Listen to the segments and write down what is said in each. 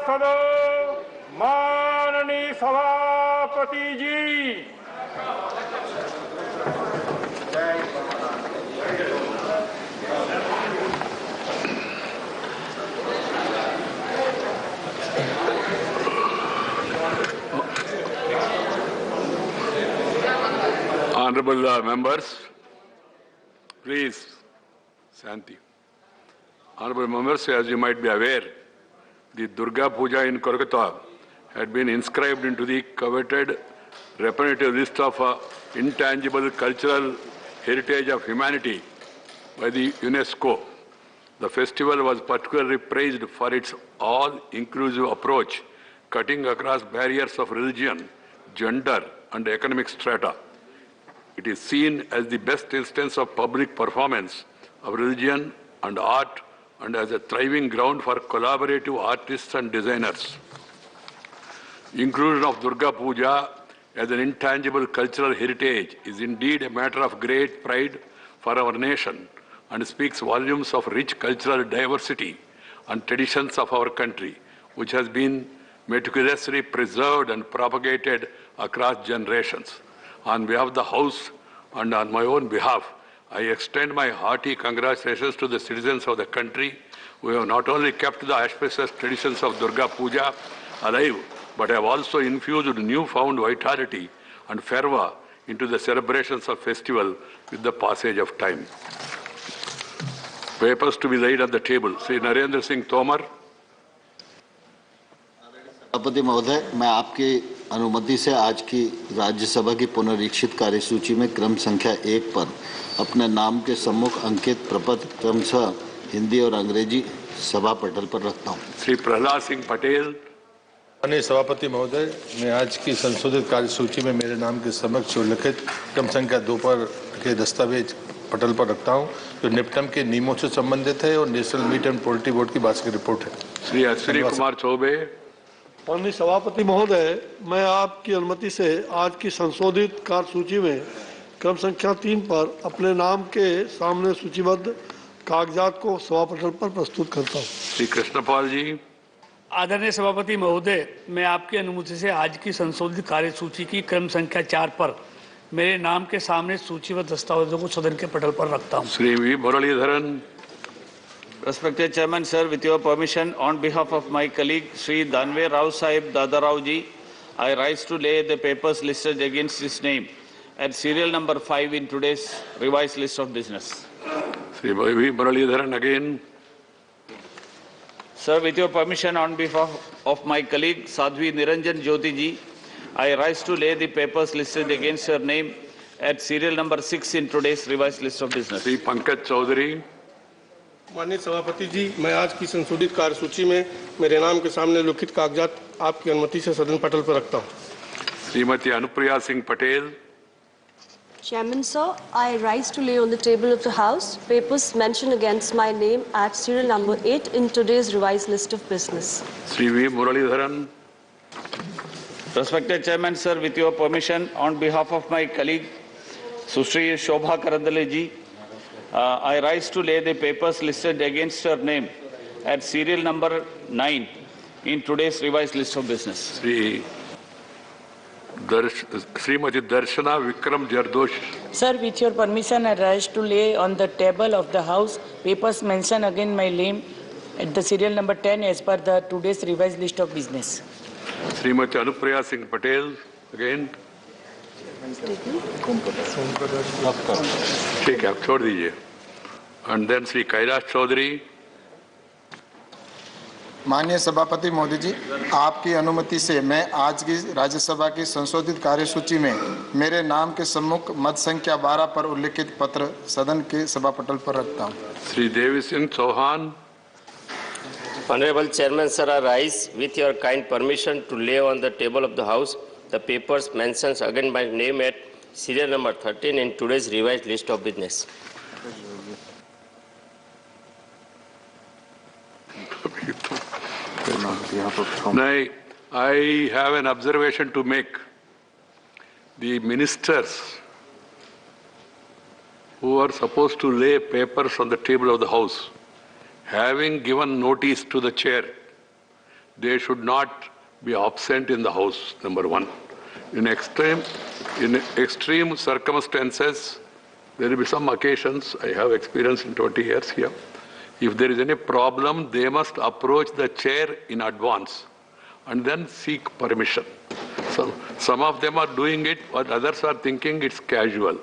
सदन माननीय सभापति जी। Honorable members, please, Santi. Honorable members, as you might be aware, the Durga Puja in Kolkata had been inscribed into the coveted representative list of intangible cultural heritage of humanity by the UNESCO. The festival was particularly praised for its all-inclusive approach, cutting across barriers of religion, gender, and economic strata. It is seen as the best instance of public performance of religion and art and as a thriving ground for collaborative artists and designers. Inclusion of Durga Puja as an intangible cultural heritage is indeed a matter of great pride for our nation and speaks volumes of rich cultural diversity and traditions of our country, which has been meticulously preserved and propagated across generations. On behalf of the House and on my own behalf, I extend my hearty congratulations to the citizens of the country who have not only kept the auspicious traditions of Durga Puja alive, but have also infused newfound vitality and fervor into the celebrations of festival with the passage of time. Papers to be laid on the table. Sri Narendra Singh Tomar. सभापति महोदय, मैं आपकी अनुमति से आज की राज्यसभा की पुनरीक्षित कार्यसूची में क्रम संख्या 1 पर अपने नाम के सम्मुख अंकित प्रपत्र क्रमशः हिंदी और अंग्रेजी सभा पटल पर रखता हूं। श्री प्रहलाद सिंह पटेल। माननीय सभापति महोदय, मैं आज की संशोधित कार्यसूची में मेरे नाम के समक्ष उल्लिखित क्रम संख्या 2 पर के दस्तावेज पटल पर रखता हूं, जो निपटम के नियमों से संबंधित है और national meat and poultry board की वार्षिक रिपोर्ट है। श्री अश्विनी कुमार चौबे। माननीय सभापति महोदय, मैं आपकी अनुमति से आज की संशोधित कार्यसूची में क्रम संख्या 3 पर अपने नाम के सामने सूचीबद्ध कागजात को सभा पटल पर प्रस्तुत करता हूं। श्री कृष्णपाल जी। आदरणीय सभापति महोदय, मैं आपकी अनुमति से आज की संशोधित कार्यसूची की क्रम संख्या 4 पर मेरे नाम के सामने सूचीबद्ध दस्तावेजों को सदन के पटल पर रखता हूं। Shri V Muraleedharan. Respected Chairman, sir, with your permission, on behalf of my colleague Sri Danve Rao Sahib Dadarao ji, I rise to lay the papers listed against his name at serial number 5 in today's revised list of business. Sri V. Muralidharan again. Sir, with your permission, on behalf of my colleague Sadhvi Niranjan Jyoti ji, I rise to lay the papers listed against her name at serial number 6 in today's revised list of business. Sri Pankaj Chaudhary. माननीय सभापति जी, मैं आज की संशोधित कार्यसूची में मेरे नाम के सामने लिखित कागजात आपकी अनुमति से सदन पटल पर रखता हूं। Shrimati Anupriya Singh Patel. Chairman sir, I rise to lay on the table of the House papers mentioned against my name at serial number 8 in today's revised list of business. Sri V. Muralidharan. Respected Chairman, sir, with your permission, on behalf of my colleague Sustri Shobha Karandale ji, I rise to lay the papers listed against her name at serial number 9 in today's revised list of business. Srimati Darshana Vikram Jardosh. Sir, with your permission, I rise to lay on the table of the House papers mentioned again my name at the serial number 10 as per the today's revised list of business. Srimati Anupriya Singh Patel again. ठीक है, आप छोड़ दीजिए. And then Sri Kailash Chaudhary. माननीय सभापति महोदय जी, आपकी अनुमति से मैं आज की राज्यसभा की संशोधित कार्यसूची में मेरे नाम के सम्मुख मत संख्या 12 पर उल्लिखित पत्र सदन के सभा पटल पर रखता हूं। Shri Devi Singh Chauhan. Honorable Chairman, sir, I rise with your kind permission to lay on the table of the House the papers mentioned again by name at serial number 13 in today's revised list of business. I have an observation to make. The ministers who are supposed to lay papers on the table of the House, having given notice to the chair, they should not be absent in the House, number one. In extreme circumstances, there will be some occasions, I have experience in 20 years here. If there is any problem, they must approach the chair in advance and then seek permission. So some of them are doing it, but others are thinking it's casual.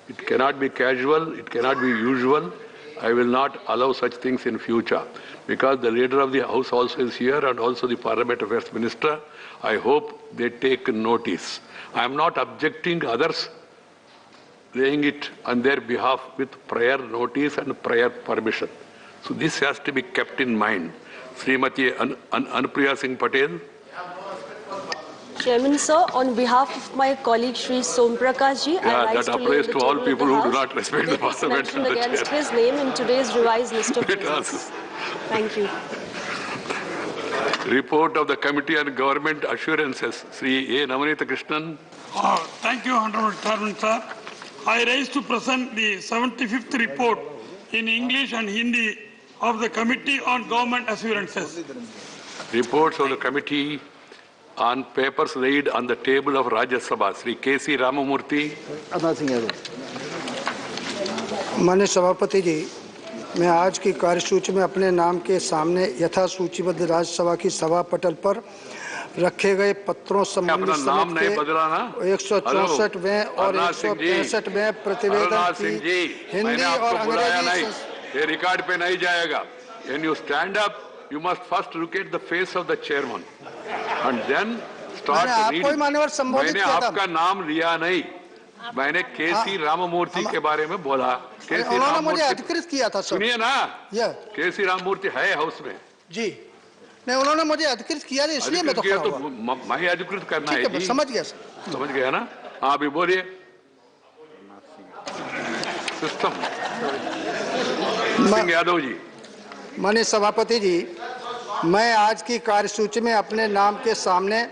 It cannot be casual, it cannot be usual. I will not allow such things in future. Because the leader of the House also is here and also the Parliament Affairs Minister, I hope they take notice. I am not objecting others laying it on their behalf with prior notice and prior permission. So this has to be kept in mind. Srimati Anupriya Singh Patel. Chairman, sir, on behalf of my colleague Shri Som Prakash ji, I rise that to lay applies on the to all table of people the who do House not respect the papers Parliament and mentioned the against chair. his name in today's revised list of It business. does. Thank you. Report of the Committee on Government Assurances, Sri A. Namanita Krishnan. Thank you, Honorable Chairman, sir. I rise to present the 75th report in English and Hindi of the Committee on Government Assurances. Reports of the Committee on Papers laid on the table of Rajya Sabha, Sri K.C. Ramamurthy. माननीय सभापति जी, मैं आज की कार्यसूची में अपने नाम के सामने यथा सूचीबद्ध राज्यसभा की सभा पटल पर रखे गए पत्रों संबंधी समिति के 164वें और 165वें प्रतिवेदन की हिंदी और अंग्रेजी ये रिकॉर्ड पे नहीं जाएगा. When you stand up, you must first look at the face of the chairman and then start reading. मैंने आपका नाम लिया नहीं, मैंने केसी राममूर्ति के बारे में बोला. उन्होंने मुझे अधिकृत किया था. सुनिए ना, केसी राममूर्ति है हाउस में जी. नहीं, उन्होंने मुझे अधिकृत किया नहीं, इसलिए मैं तो खड़ा हुआ. मैं अधिकृत करना है जी. समझ गया सर. समझ गया ना. हाँ, अभी बोलिए. सिस्टम सिंह यादव जी. माननीय सभापति जी, मैं आज की कार्यसूची में अपने नाम के सामने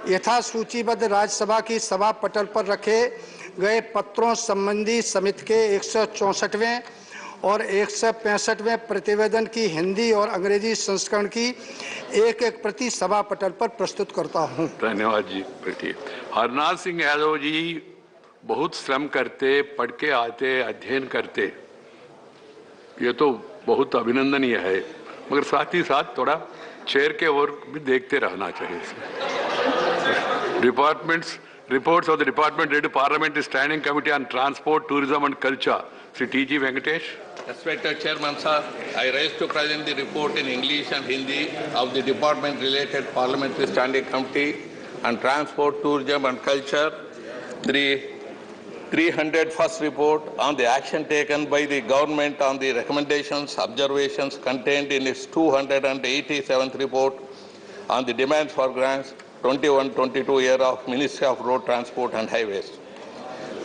यथा सूचीबद्ध राज्यसभा की सभा पटल पर रखे गए पत्रों संबंधी समिति के 164वें और 165वें प्रतिवेदन की हिंदी और अंग्रेजी संस्करण की एक प्रति सभा पटल पर प्रस्तुत करता हूं. धन्यवाद जी. हरनाथ सिंह यादव जी बहुत श्रम करते, पढ़ के आते, अध्ययन करते, ये तो बहुत अभिनंदनीय है, मगर साथ ही साथ थोड़ा चेयर के ओर भी देखते रहना चाहिए. Reports of the Department Related to Parliamentary Standing Committee on Transport, Tourism and Culture. Sri T.G. Venkatesh. Respected Chairman, sir, I rise to present the report in English and Hindi of the Department Related Parliamentary Standing Committee on Transport, Tourism and Culture. The 301st report on the action taken by the government on the recommendations, observations contained in its 287th report on the demands for grants 21-22 year of Ministry of Road Transport and Highways.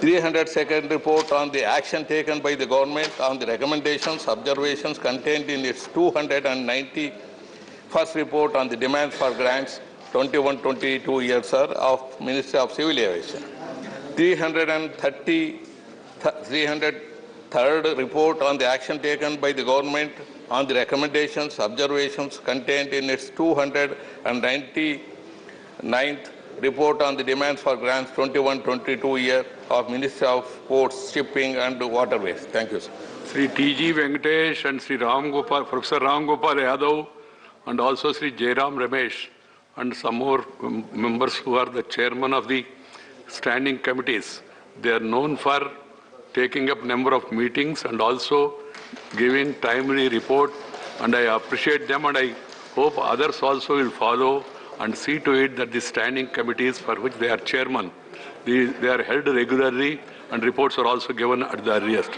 302nd report on the action taken by the government on the recommendations, observations contained in its 291st report on the demands for grants 21-22 year, sir, of Ministry of Civil Aviation. 303rd report on the action taken by the government on the recommendations, observations contained in its 299th report on the demands for grants 21-22 year of Ministry of Ports, Shipping and Waterways. Thank you, sir. Sri T.G. Venkatesh and Sri Professor Ram Gopal Yadav and also Sri Jairam Ramesh and some more members who are the chairman of the standing committees. They are known for taking up number of meetings and also giving timely report, and I appreciate them, and I hope others also will follow and see to it that the standing committees for which they are chairman, they are held regularly and reports are also given at the earliest.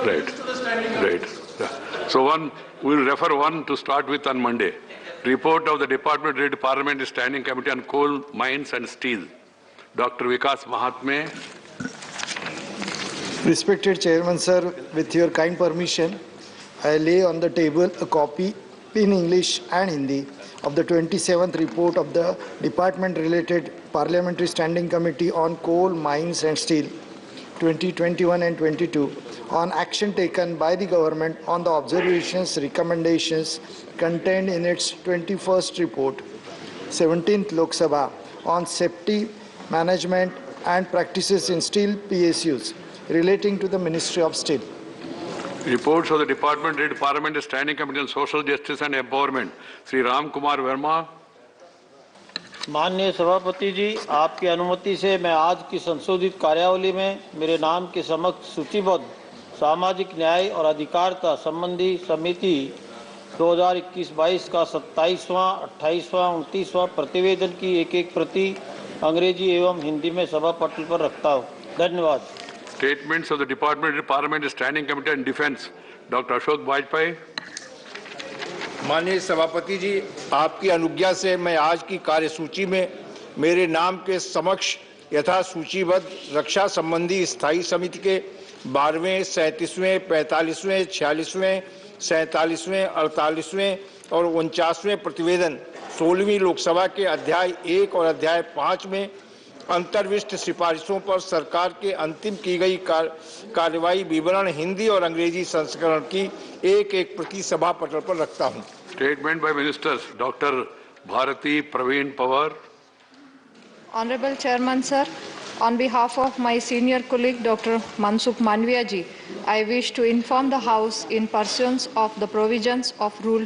Right. Yeah. So we will refer one to start with on Monday. Report of the Department Related to Parliamentary Standing Committee on Coal, Mines and Steel. Dr. Vikas Mahatme. Respected Chairman, sir, with your kind permission, I lay on the table a copy in English and Hindi of the 27th report of the Department Related Parliamentary Standing Committee on Coal, Mines and Steel 2021 and 22 on action taken by the government on the observations recommendations contained in its 21st report, 17th Lok Sabha, on safety management and practices in steel PSUs relating to the Ministry of Steel. Reports of the Department Related Parliament Standing Committee on Social Justice and Empowerment. Sri Ram Kumar Verma. माननीय सभापति जी, आपकी अनुमति से मैं आज की संशोधित कार्यावली में मेरे नाम के समक्ष सूचीबद्ध सामाजिक न्याय और अधिकारिता संबंधी समिति 2021-22 का 27वां, 28वां, 29वां प्रतिवेदन की एक प्रति अंग्रेजी एवं हिंदी में सभा पटल पर रखता हूँ। धन्यवाद। Statements of the Department of Parliament Standing Committee on Defence. Dr. Ashok Bajpai. माननीय सभापति जी, आपकी अनुज्ञा से मैं आज की कार्यसूची में मेरे नाम के समक्ष यथा सूचीबद्ध रक्षा संबंधी स्थायी समिति के 12वें, 37वें, 45वें, 46वें, 47वें, 48वें और 49वें प्रतिवेदन 16वीं लोकसभा के अध्याय 1 और अध्याय 5 में अंतर्विष्ट सिफारिशों पर सरकार के अंतिम की गई कार्यवाही विवरण हिंदी और अंग्रेजी संस्करण की एक प्रति सभा पटल पर रखता हूं। Statement by Ministers. Dr. Bharati Praveen Pawar. Honorable Chairman, sir, on behalf of my senior colleague Dr. Mansukh Manviya ji, I wish to inform the House in pursuance of the provisions of Rule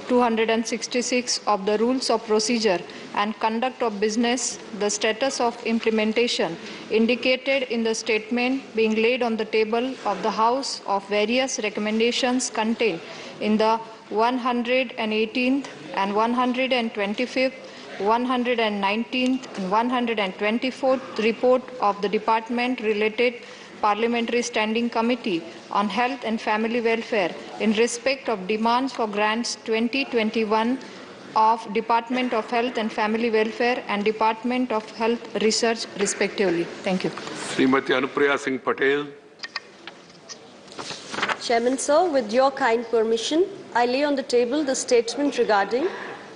266 of the Rules of Procedure and Conduct of Business, the status of implementation indicated in the statement being laid on the table of the House of various recommendations contained in the 118th and 125th, 119th and 124th report of the Department Related Parliamentary Standing Committee on Health and Family Welfare in respect of demands for grants 2021 of Department of Health and Family Welfare and Department of Health Research respectively. Thank you. Srimati Anupriya Singh Patel. Chairman, sir, with your kind permission, I lay on the table the statement regarding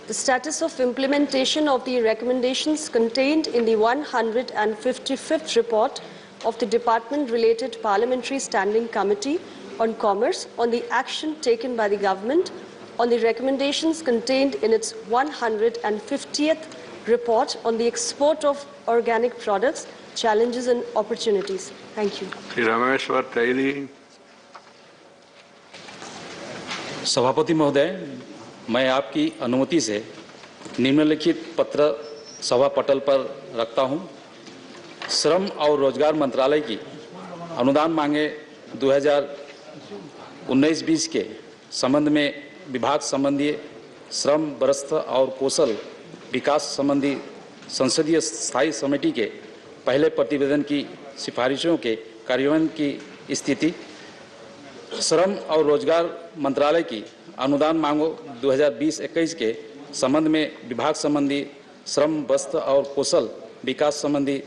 the status of implementation of the recommendations contained in the 155th report of the Department-related Parliamentary Standing Committee on Commerce on the action taken by the government on the recommendations contained in its 150th report on the export of organic products, challenges and opportunities. Thank you. Sri Rameshwar Taili. सभापति महोदय, मैं आपकी अनुमति से निम्नलिखित पत्र सभा पटल पर रखता हूं। श्रम और रोजगार मंत्रालय की अनुदान मांगे 2019-20 के संबंध में विभाग संबंधी श्रम, बरस्त और कौशल विकास संबंधी संसदीय स्थायी समिति के पहले प्रतिवेदन की सिफारिशों के कार्यान्वयन की स्थिति, श्रम और रोजगार मंत्रालय की अनुदान मांगों 2020-21 के संबंध में विभाग संबंधी श्रम, बस्त और कौशल विकास संबंधी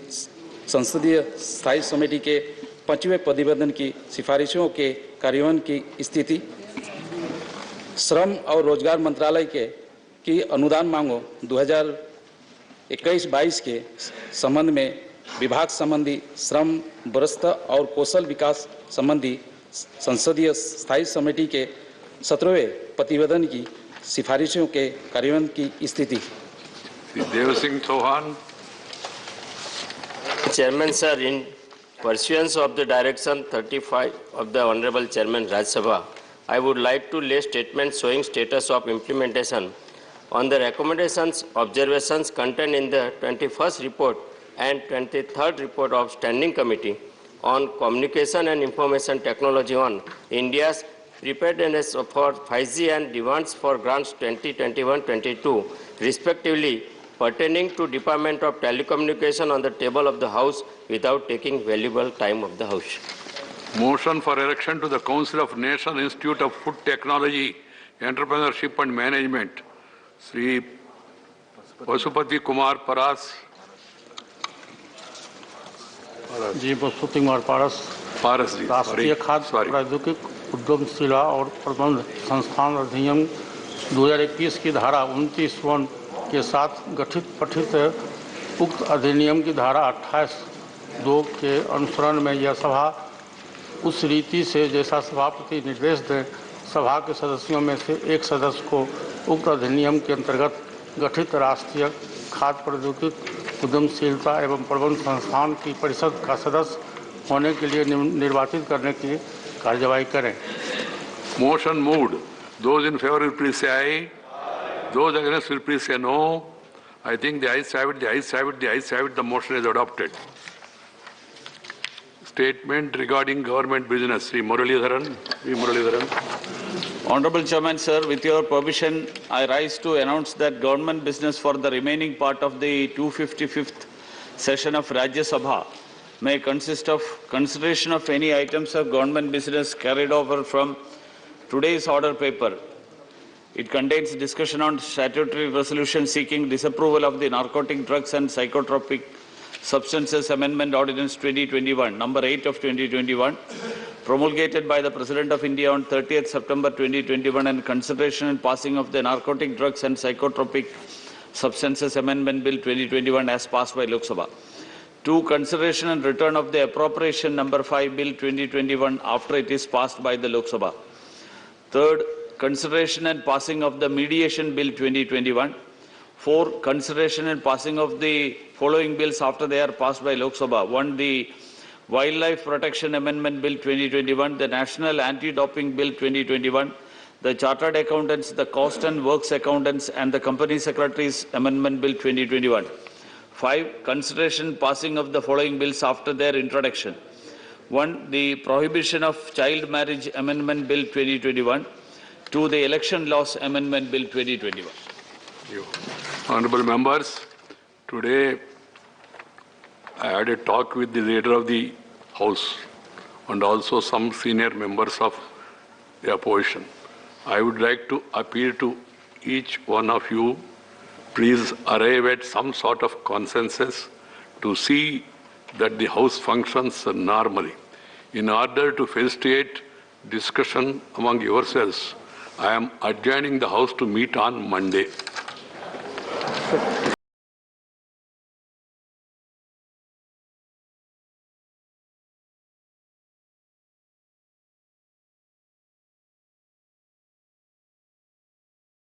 संसदीय स्थायी समिति के 5वें प्रतिवेदन की सिफारिशों के कार्यान्वयन की स्थिति, श्रम और रोजगार मंत्रालय की अनुदान मांगों 2021-22 के संबंध में विभाग संबंधी श्रम, बस्त और कौशल विकास संबंधी संसदीय स्थायी समिति के 17वें प्रतिवेदन की सिफारिशों के कार्यान्वयन की स्थिति। Dev Singh Chauhan. Chairman, sir, in pursuance of the Direction 35 of the Honorable Chairman Rajya Sabha, I would like to lay statement showing status of implementation on the recommendations, observations contained in the 21st report and 23rd report of Standing Committee on Communication and Information Technology on India's preparedness for 5G and demands for grants 2021-22, respectively, pertaining to Department of Telecommunication on the table of the House without taking valuable time of the House. Motion for election to the Council of National Institute of Food Technology, Entrepreneurship and Management. Sri Pasupati Kumar Paras. जी, पशुपति कुमार पारस जी, राष्ट्रीय खाद्य प्रौद्योगिकी उद्यमशीलता और प्रबंध संस्थान अधिनियम 2021 की धारा 29(1) के साथ गठित पठित उक्त अधिनियम की धारा 28 2 के अनुसरण में यह सभा उस रीति से जैसा सभापति निर्देश दें सभा के सदस्यों में से एक सदस्य को उक्त अधिनियम के अंतर्गत गठित राष्ट्रीय खाद्य प्रौद्योगिकी उद्यमशीलता एवं प्रबंध संस्थान की परिषद का सदस्य होने के लिए निर्वाचित करने की कार्यवाही करें। Motion moved. Those in favor will please say aye. Those against will please say no. I think the ayes have it, the ayes have it, the ayes have it. The motion is adopted. Statement regarding government business. Sri Muralidharan. Honorable Chairman, sir, with your permission, I rise to announce that government business for the remaining part of the 255th session of Rajya Sabha may consist of consideration of any items of government business carried over from today's order paper. It contains discussion on statutory resolution seeking disapproval of the Narcotic Drugs and Psychotropic Substances Amendment Ordinance 2021, number 8 of 2021, promulgated by the President of India on 30th September 2021, and consideration and passing of the Narcotic Drugs and Psychotropic Substances Amendment Bill 2021 as passed by Lok Sabha. 2. Consideration and return of the appropriation number 5 Bill 2021 after it is passed by the Lok Sabha. 3rd, consideration and passing of the Mediation Bill 2021. 4. Consideration and passing of the following bills after they are passed by Lok Sabha. 1. The Wildlife Protection Amendment Bill 2021, the National Anti-Doping Bill 2021, the Chartered Accountants, the Cost and Works Accountants and the Company Secretaries Amendment Bill 2021. 5. Consideration passing of the following bills after their introduction. 1. The Prohibition of Child Marriage Amendment Bill 2021. 2. The Election Laws Amendment Bill 2021. Honorable members, today I had a talk with the leader of the House and also some senior members of the opposition. I would like to appeal to each one of you, please arrive at some sort of consensus to see that the House functions normally. In order to facilitate discussion among yourselves, I am adjourning the House to meet on Monday.